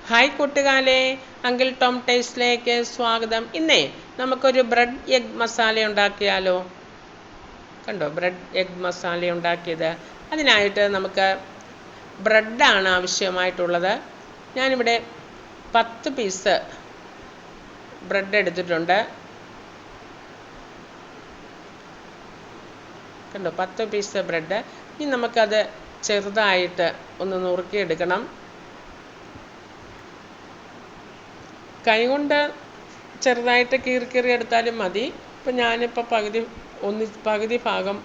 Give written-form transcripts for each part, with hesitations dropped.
Hi കൂട്ടുകാരെ, uncle Tom ടേസ്റ്റിലേക്ക് സ്വാഗതം. ഇന്നേ നമുക്കൊരു ബ്രെഡ് എഗ് മസാല ഉണ്ടാക്കിയാലോ? കണ്ടോ, ബ്രെഡ് എഗ് മസാല ഉണ്ടാക്കിയത്. അതിനായിട്ട് നമുക്ക് ബ്രെഡാണ് ആവശ്യമായിട്ടുള്ളത്. ഞാനിവിടെ 10 പീസ് ബ്രെഡ് എടുത്തിട്ടുണ്ട്. കണ്ടോ, 10 പീസ് ബ്രെഡ്. ഇനി നമുക്കത് ചെറുതായിട്ട് ഒന്ന് നുറുക്കിയെടുക്കണം. കൈകൊണ്ട് ചെറുതായിട്ട് കീറി എടുത്താലും മതി. ഇപ്പം ഞാനിപ്പോൾ പകുതി ഭാഗം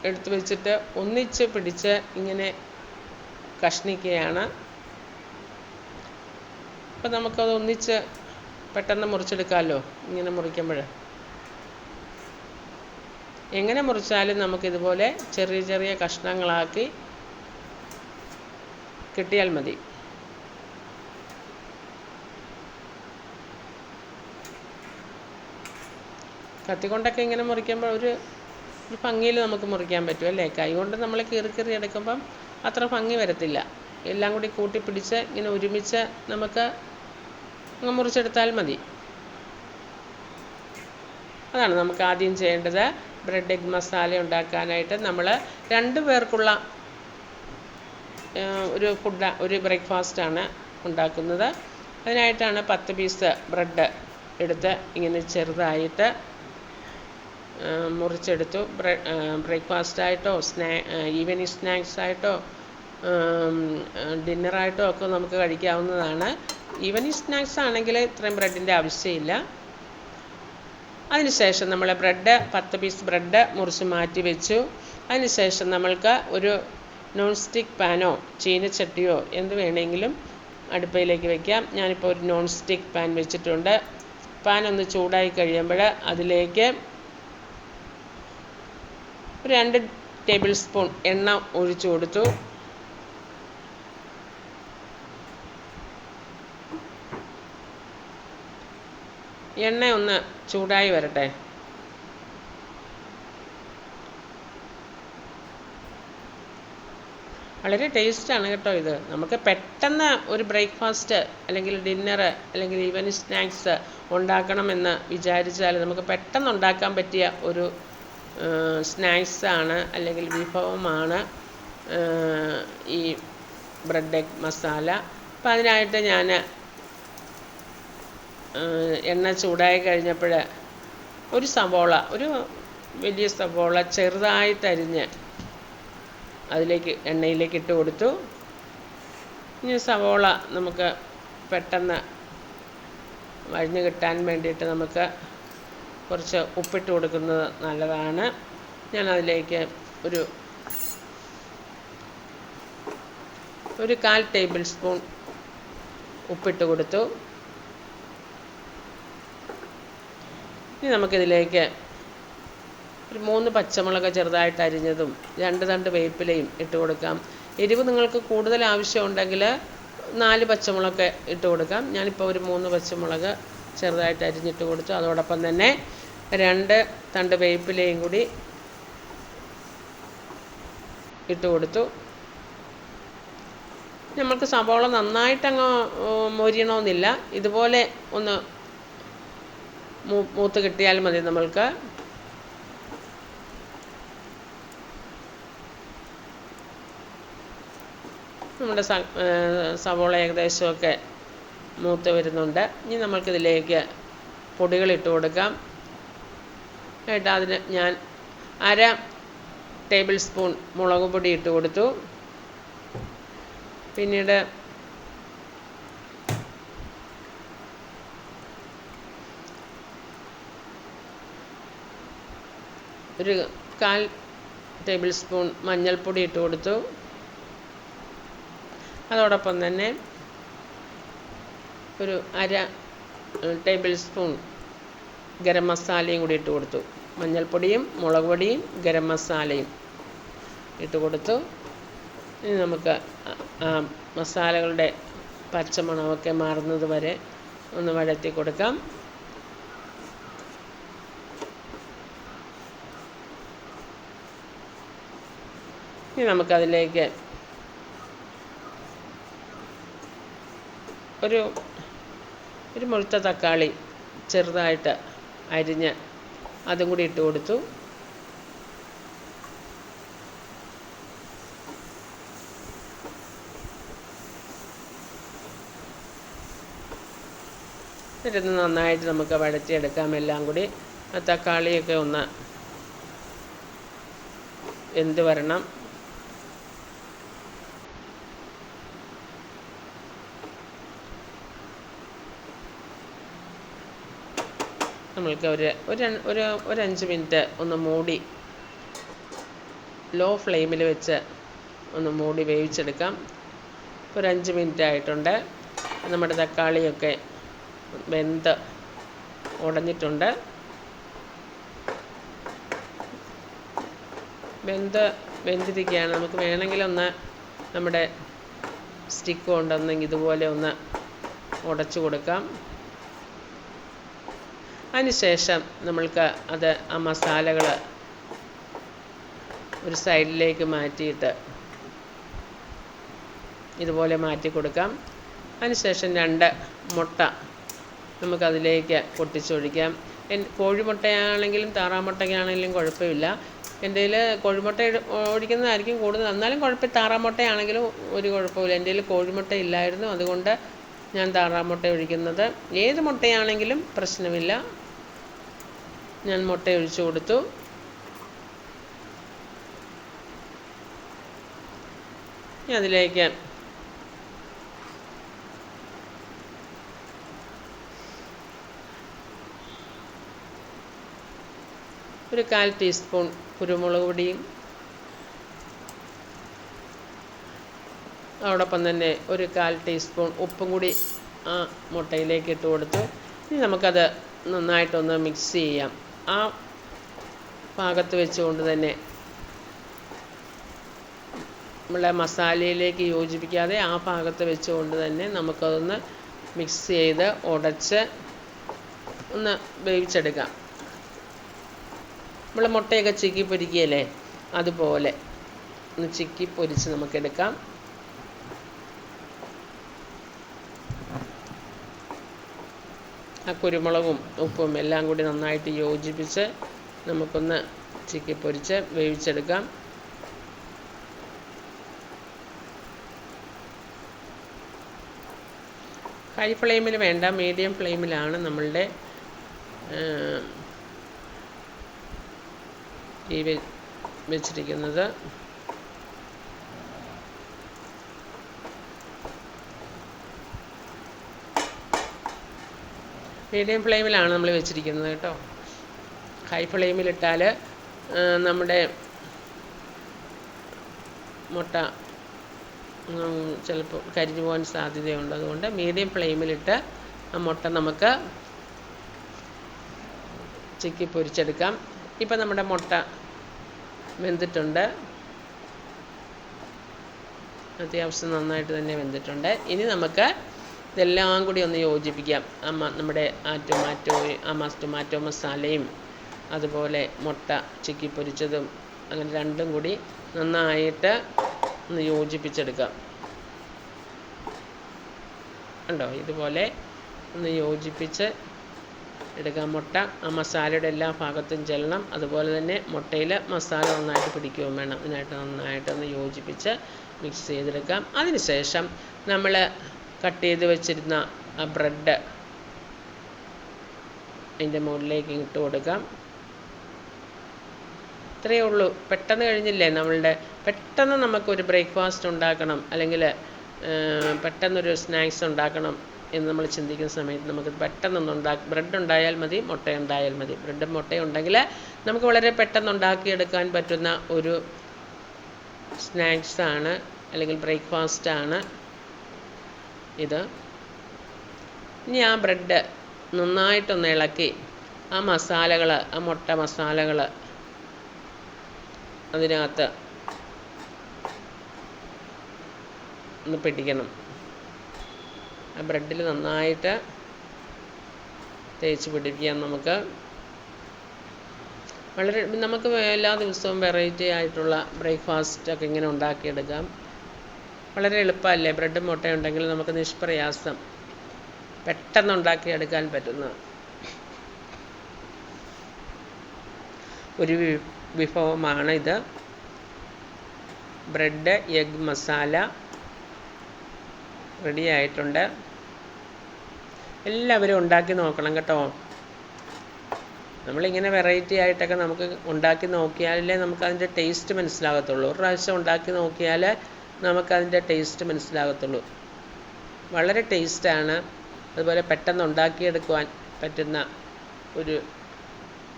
എടുത്തു വെച്ചിട്ട് ഒന്നിച്ച് പിടിച്ച് ഇങ്ങനെ കഷ്ണിക്കുകയാണ്. അപ്പം നമുക്കത് ഒന്നിച്ച് പെട്ടെന്ന് മുറിച്ചെടുക്കാമല്ലോ. ഇങ്ങനെ മുറിക്കുമ്പോൾ എങ്ങനെ മുറിച്ചാലും നമുക്കിതുപോലെ ചെറിയ ചെറിയ കഷ്ണങ്ങളാക്കി കിട്ടിയാൽ മതി. കത്തിക്കൊണ്ടൊക്കെ ഇങ്ങനെ മുറിക്കുമ്പോൾ ഒരു ഭംഗിയിൽ നമുക്ക് മുറിക്കാൻ പറ്റും അല്ലേ? കൈകൊണ്ട് നമ്മൾ കീറി എടുക്കുമ്പം അത്ര ഭംഗി വരത്തില്ല. എല്ലാം കൂടി കൂട്ടിപ്പിടിച്ച് ഇങ്ങനെ ഒരുമിച്ച് നമുക്ക് മുറിച്ചെടുത്താൽ മതി. അതാണ് നമുക്ക് ആദ്യം ചെയ്യേണ്ടത്. ബ്രെഡ് എഗ് മസാല ഉണ്ടാക്കാനായിട്ട് നമ്മൾ 2 പേർക്കുള്ള ഒരു ബ്രേക്ക്ഫാസ്റ്റാണ് ഉണ്ടാക്കുന്നത്. അതിനായിട്ടാണ് 10 പീസ് ബ്രെഡ് എടുത്ത് ഇങ്ങനെ ചെറുതായിട്ട് മുറിച്ചെടുത്തു. ബ്രേക്ക്ഫാസ്റ്റായിട്ടോ ഈവനിങ് സ്നാക്സായിട്ടോ ഡിന്നറായിട്ടോ ഒക്കെ നമുക്ക് കഴിക്കാവുന്നതാണ്. ഈവനിങ് സ്നാക്സ് ആണെങ്കിൽ ഇത്രയും ബ്രെഡിൻ്റെ ആവശ്യമില്ല. അതിനുശേഷം നമ്മൾ 10 പീസ് ബ്രെഡ് മുറിച്ച് മാറ്റി വെച്ചു. അതിനുശേഷം നമ്മൾക്ക് ഒരു നോൺ സ്റ്റിക്ക് പാനോ ചീനച്ചട്ടിയോ എന്ത് വേണമെങ്കിലും അടുപ്പയിലേക്ക് വയ്ക്കാം. ഞാനിപ്പോൾ ഒരു നോൺ സ്റ്റിക്ക് പാൻ വെച്ചിട്ടുണ്ട്. പാൻ ഒന്ന് ചൂടായി കഴിയുമ്പോൾ അതിലേക്ക് 2 ടേബിൾ സ്പൂൺ എണ്ണ ഒഴിച്ചു കൊടുത്തു. എണ്ണ ഒന്ന് ചൂടായി വരട്ടെ. വളരെ ടേസ്റ്റാണ് കേട്ടോ ഇത്. നമുക്ക് പെട്ടെന്ന് ഒരു ബ്രേക്ക്ഫാസ്റ്റ് അല്ലെങ്കിൽ ഡിന്നർ അല്ലെങ്കിൽ ഈവനിങ് സ്നാക്സ് ഉണ്ടാക്കണമെന്ന് വിചാരിച്ചാൽ നമുക്ക് പെട്ടെന്ന് ഉണ്ടാക്കാൻ പറ്റിയ ഒരു സ്നാക്സാണ് അല്ലെങ്കിൽ വിഭവമാണ് ഈ ബ്രെഡ് എഗ് മസാല. അപ്പം അതിനായിട്ട് ഞാൻ എണ്ണ ചൂടായി കഴിഞ്ഞപ്പോൾ ഒരു വലിയ സവോള ചെറുതായിട്ടരിഞ്ഞ് എണ്ണയിലേക്ക് ഇട്ട് കൊടുത്തു. ഇനി സവോള നമുക്ക് പെട്ടെന്ന് വഴഞ്ഞു കിട്ടാൻ വേണ്ടിയിട്ട് നമുക്ക് കുറച്ച് ഉപ്പിട്ട് കൊടുക്കുന്നത് നല്ലതാണ്. ഞാൻ അതിലേക്ക് ഒരു 1/4 ടേബിൾ സ്പൂൺ ഉപ്പിട്ട് കൊടുത്തു. ഇനി നമുക്കിതിലേക്ക് ഒരു 3 പച്ചമുളക് ചെറുതായിട്ട് അരിഞ്ഞതും 2 തണ്ട് വേപ്പിലയും ഇട്ട് കൊടുക്കാം. എരിവ് നിങ്ങൾക്ക് കൂടുതൽ ആവശ്യമുണ്ടെങ്കിൽ 4 പച്ചമുളക് ഇട്ട് കൊടുക്കാം. ഞാനിപ്പോൾ ഒരു 3 പച്ചമുളക് ചെറുതായിട്ട് അരിഞ്ഞിട്ട് കൊടുത്തു. അതോടൊപ്പം തന്നെ 2 തണ്ട് വേപ്പിലയും കൂടി ഇട്ട് കൊടുത്തു. നമുക്ക് സവോള നന്നായിട്ടങ്ങ് മൊരിയണമെന്നില്ല. ഇതുപോലെ ഒന്ന് മൂത്ത് കിട്ടിയാൽ മതി. നമ്മൾക്ക് നമ്മുടെ സവോള ഏകദേശമൊക്കെ മൂത്ത് വരുന്നുണ്ട്. ഇനി നമ്മൾക്കിതിലേക്ക് പൊടികളിട്ട് കൊടുക്കാം. അതിന് ഞാൻ 1/2 ടേബിൾ സ്പൂൺ മുളക് പൊടി ഇട്ട് കൊടുത്തു. പിന്നീട് ഒരു 1/4 ടേബിൾ സ്പൂൺ മഞ്ഞൾപ്പൊടി ഇട്ട് കൊടുത്തു. അതോടൊപ്പം തന്നെ ഒരു 1/2 ടേബിൾ സ്പൂൺ ഗരം മസാലയും കൂടി ഇട്ട് കൊടുത്തു. മഞ്ഞൾപ്പൊടിയും മുളക് പൊടിയും ഗരം മസാലയും ഇട്ട് കൊടുത്തു. ഇനി നമുക്ക് മസാലകളുടെ പച്ചമണമൊക്കെ മാറുന്നത് വരെ ഒന്ന് വഴറ്റി കൊടുക്കാം. ഇനി നമുക്കതിലേക്ക് ഒരു ഒരു മുഴുത്ത തക്കാളി ചെറുതായിട്ട് അരിഞ്ഞ് അതും കൂടി ഇട്ട് കൊടുത്തു. എന്നിട്ട് നന്നായിട്ട് നമുക്ക് വഴറ്റിയെടുക്കാം. എല്ലാം കൂടി ആ തക്കാളിയൊക്കെ ഒന്ന് വെന്ത് വരണം. നമ്മൾക്ക് ഒരു 5 മിനിറ്റ് ഒന്ന് മൂടി ലോ ഫ്ലെയിമിൽ വെച്ച് ഒന്ന് മൂടി വേവിച്ചെടുക്കാം. ഒരു 5 മിനിറ്റ് ആയിട്ടുണ്ട്. നമ്മുടെ തക്കാളിയൊക്കെ വെന്ത് ഉടഞ്ഞിട്ടുണ്ട്. വെന്തിരിക്കുകയാണ്. നമുക്ക് വേണമെങ്കിലൊന്ന് നമ്മുടെ സ്റ്റിക്ക് കൊണ്ടൊന്ന് ഇതുപോലെ ഒന്ന് ഉടച്ചു കൊടുക്കാം. അതിനുശേഷം നമ്മൾക്ക് ആ മസാലകൾ ഒരു സൈഡിലേക്ക് മാറ്റിയിട്ട് ഇതുപോലെ മാറ്റി കൊടുക്കാം. അതിനുശേഷം 2 മുട്ട നമുക്കതിലേക്ക് പൊട്ടിച്ചൊഴിക്കാം. കോഴിമുട്ടയാണെങ്കിലും താറാമുട്ടയാണെങ്കിലും കുഴപ്പമില്ല. എൻ്റെ കയ്യിൽ കോഴിമുട്ട ഒഴിക്കുന്നതായിരിക്കും കൂടുതൽ. എന്നാലും കുഴപ്പമില്ല. താറാമുട്ടയാണെങ്കിലും ഒരു കുഴപ്പമില്ല. എൻ്റെ കയ്യിൽ കോഴിമുട്ട ഇല്ലായിരുന്നു, അതുകൊണ്ട് ഞാൻ താറാമുട്ട ഒഴിക്കുന്നത്. ഏത് മുട്ടയാണെങ്കിലും പ്രശ്നമില്ല. ഞാൻ മുട്ട ഒഴിച്ചു കൊടുത്തു. അതിലേക്ക് ഒരു 1/4 ടീസ്പൂൺ കുരുമുളക് പൊടിയും അതോടൊപ്പം തന്നെ ഒരു 1/4 ടീസ്പൂൺ ഉപ്പും കൂടി ആ മുട്ടയിലേക്ക് ഇട്ട് കൊടുത്തു. ഇനി നമുക്കത് നന്നായിട്ടൊന്ന് മിക്സ് ചെയ്യാം. ആ പാകത്ത് വെച്ചുകൊണ്ട് തന്നെ നമ്മളെ മസാലയിലേക്ക് യോജിപ്പിക്കാതെ ആ പാകത്ത് വെച്ചുകൊണ്ട് തന്നെ നമുക്കതൊന്ന് മിക്സ് ചെയ്ത് ഉടച്ച് ഒന്ന് വേവിച്ചെടുക്കാം. നമ്മൾ മുട്ടയൊക്കെ ചിക്കി പൊരിക്കുകയല്ലേ, അതുപോലെ ഒന്ന് ചിക്കി പൊരിച്ച് നമുക്കെടുക്കാം. ആ കുരുമുളകും ഉപ്പും എല്ലാം കൂടി നന്നായിട്ട് യോജിപ്പിച്ച് നമുക്കൊന്ന് ചിക്കി പൊരിച്ച് വേവിച്ചെടുക്കാം. ഹൈ ഫ്ലെയിമിൽ വേണ്ട, മീഡിയം ഫ്ലെയിമിലാണ് നമ്മളുടെ ഈ വെച്ചിരിക്കുന്നത്. മീഡിയം ഫ്ലെയിമിലാണ് നമ്മൾ വെച്ചിരിക്കുന്നത് കേട്ടോ. ഹൈ ഫ്ലെയിമിലിട്ടാൽ നമ്മുടെ മുട്ട ചിലപ്പോൾ കരിഞ്ഞു പോകാൻ സാധ്യതയുണ്ട്. അതുകൊണ്ട് മീഡിയം ഫ്ലെയിമിലിട്ട് ആ മുട്ട നമുക്ക് ചിക്കി പൊരിച്ചെടുക്കാം. ഇപ്പം നമ്മുടെ മുട്ട വെന്തിട്ടുണ്ട്, അത്യാവശ്യം നന്നായിട്ട് തന്നെ വെന്തിട്ടുണ്ട്. ഇനി നമുക്ക് ഇതെല്ലാം കൂടി ഒന്ന് യോജിപ്പിക്കാം. നമ്മുടെ ടൊമാറ്റോ മസാലയും അതുപോലെ മുട്ട ചിക്കി പൊരിച്ചതും അങ്ങനെ രണ്ടും കൂടി നന്നായിട്ട് ഒന്ന് യോജിപ്പിച്ചെടുക്കാം. ഉണ്ടോ, ഇതുപോലെ ഒന്ന് യോജിപ്പിച്ച് എടുക്കാം. മുട്ട ആ മസാലയുടെ എല്ലാ ഭാഗത്തും ചെല്ലണം. അതുപോലെ തന്നെ മുട്ടയിൽ മസാല നന്നായിട്ട് പിടിക്കുകയും വേണം. അതിനായിട്ട് നന്നായിട്ടൊന്ന് യോജിപ്പിച്ച് മിക്സ് ചെയ്തെടുക്കാം. അതിനുശേഷം നമ്മൾ കട്ട് ചെയ്ത് വെച്ചിരുന്ന ആ ബ്രെഡ് അതിൻ്റെ മുകളിലേക്ക് ഇട്ട് കൊടുക്കാം. ഇത്രയേ ഉള്ളൂ. പെട്ടെന്ന് കഴിഞ്ഞില്ലേ നമ്മളുടെ. പെട്ടെന്ന് നമുക്കൊരു ബ്രേക്ക്ഫാസ്റ്റ് ഉണ്ടാക്കണം, അല്ലെങ്കിൽ പെട്ടെന്നൊരു സ്നാക്സ് ഉണ്ടാക്കണം എന്ന് നമ്മൾ ചിന്തിക്കുന്ന സമയത്ത് നമുക്ക് പെട്ടെന്നൊന്ന് ബ്രെഡ് ഉണ്ടായാൽ മതി, മുട്ട ഉണ്ടായാൽ മതി. ബ്രെഡും മുട്ടയും ഉണ്ടെങ്കിൽ നമുക്ക് വളരെ പെട്ടെന്ന് ഉണ്ടാക്കിയെടുക്കാൻ പറ്റുന്ന ഒരു സ്നാക്സാണ്, അല്ലെങ്കിൽ ബ്രേക്ക്ഫാസ്റ്റാണ് ഇത്. ഇനി ആ ബ്രെഡ് നന്നായിട്ടൊന്ന് ഇളക്കി ആ മസാലകൾ, ആ മുട്ട മസാലകൾ അതിനകത്ത് ഒന്ന് പിടിക്കണം. ആ ബ്രെഡിൽ നന്നായിട്ട് തേച്ച് പിടിപ്പിക്കാം. നമുക്ക് എല്ലാ ദിവസവും വെറൈറ്റി ആയിട്ടുള്ള ബ്രേക്ക്ഫാസ്റ്റൊക്കെ ഇങ്ങനെ ഉണ്ടാക്കിയെടുക്കാം. വളരെ എളുപ്പമല്ലേ? ബ്രെഡും മുട്ടയും ഉണ്ടെങ്കിൽ നമുക്ക് നിഷ്പ്രയാസം പെട്ടെന്ന് ഉണ്ടാക്കിയെടുക്കാൻ പറ്റുന്ന ഒരു വിഭവമാണ് ഇത്. ബ്രെഡ് എഗ് മസാല റെഡി ആയിട്ടുണ്ട്. എല്ലാവരും ഉണ്ടാക്കി നോക്കണം കേട്ടോ. നമ്മളിങ്ങനെ വെറൈറ്റി ആയിട്ടൊക്കെ നമുക്ക് ഉണ്ടാക്കി നോക്കിയാലേ നമുക്കതിൻ്റെ ടേസ്റ്റ് മനസ്സിലാകത്തുള്ളൂ. ഒരു പ്രാവശ്യം ഉണ്ടാക്കി നോക്കിയാൽ നമുക്കതിൻ്റെ ടേസ്റ്റ് മനസ്സിലാകത്തുള്ളൂ. വളരെ ടേസ്റ്റാണ്. അതുപോലെ പെട്ടെന്ന് ഉണ്ടാക്കിയെടുക്കുവാൻ പറ്റുന്ന ഒരു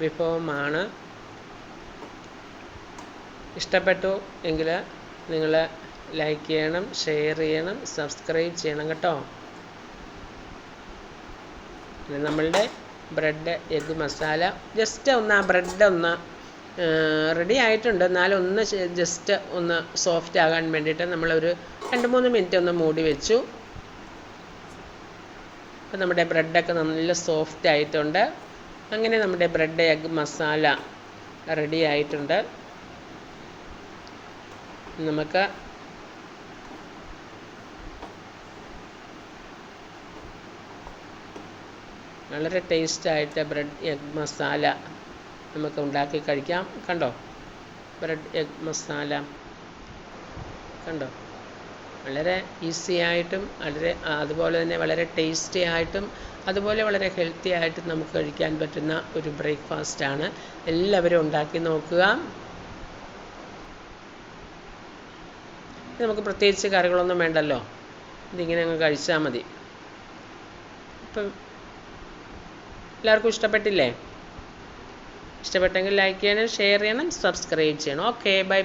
വിഭവമാണ്. ഇഷ്ടപ്പെട്ടു എങ്കിൽ നിങ്ങൾ ലൈക്ക് ചെയ്യണം, ഷെയർ ചെയ്യണം, സബ്സ്ക്രൈബ് ചെയ്യണം കേട്ടോ. നമ്മളുടെ ബ്രെഡ് എഗ് മസാല ജസ്റ്റ് ഒന്ന് ആ ബ്രെഡ് ഒന്ന് റെഡി ആയിട്ടുണ്ട്. എന്നാലും ഒന്ന് ജസ്റ്റ് ഒന്ന് സോഫ്റ്റ് ആകാൻ വേണ്ടിയിട്ട് നമ്മളൊരു 2-3 മിനിറ്റ് ഒന്ന് മൂടി വെച്ചു. അപ്പം നമ്മുടെ ബ്രെഡൊക്കെ നല്ല സോഫ്റ്റ് ആയിട്ടുണ്ട്. അങ്ങനെ നമ്മുടെ ബ്രെഡ് എഗ് മസാല റെഡി ആയിട്ടുണ്ട്. നമുക്ക് വളരെ ടേസ്റ്റായിട്ട് ബ്രെഡ് എഗ് മസാല നമുക്ക് ഉണ്ടാക്കി കഴിക്കാം. കണ്ടോ ബ്രെഡ് എഗ് മസാല കണ്ടോ? വളരെ ഈസി ആയിട്ടും അതുപോലെ തന്നെ വളരെ ടേസ്റ്റി ആയിട്ടും അതുപോലെ വളരെ ഹെൽത്തി ആയിട്ടും നമുക്ക് കഴിക്കാൻ പറ്റുന്ന ഒരു ബ്രേക്ക്ഫാസ്റ്റാണ്. എല്ലാവരും ഉണ്ടാക്കി നോക്കുക. നമുക്ക് പ്രത്യേകിച്ച് കറികളൊന്നും വേണ്ടല്ലോ, ഇതിങ്ങനെ അങ്ങ് കഴിച്ചാൽ മതി. ഇപ്പം എല്ലാവർക്കും ഇഷ്ടപ്പെട്ടില്ലേ? ഇഷ്ടപ്പെട്ടെങ്കിൽ ലൈക്ക് ചെയ്യണം, ഷെയർ ചെയ്യണം, സബ്സ്ക്രൈബ് ചെയ്യണം. Okay, by.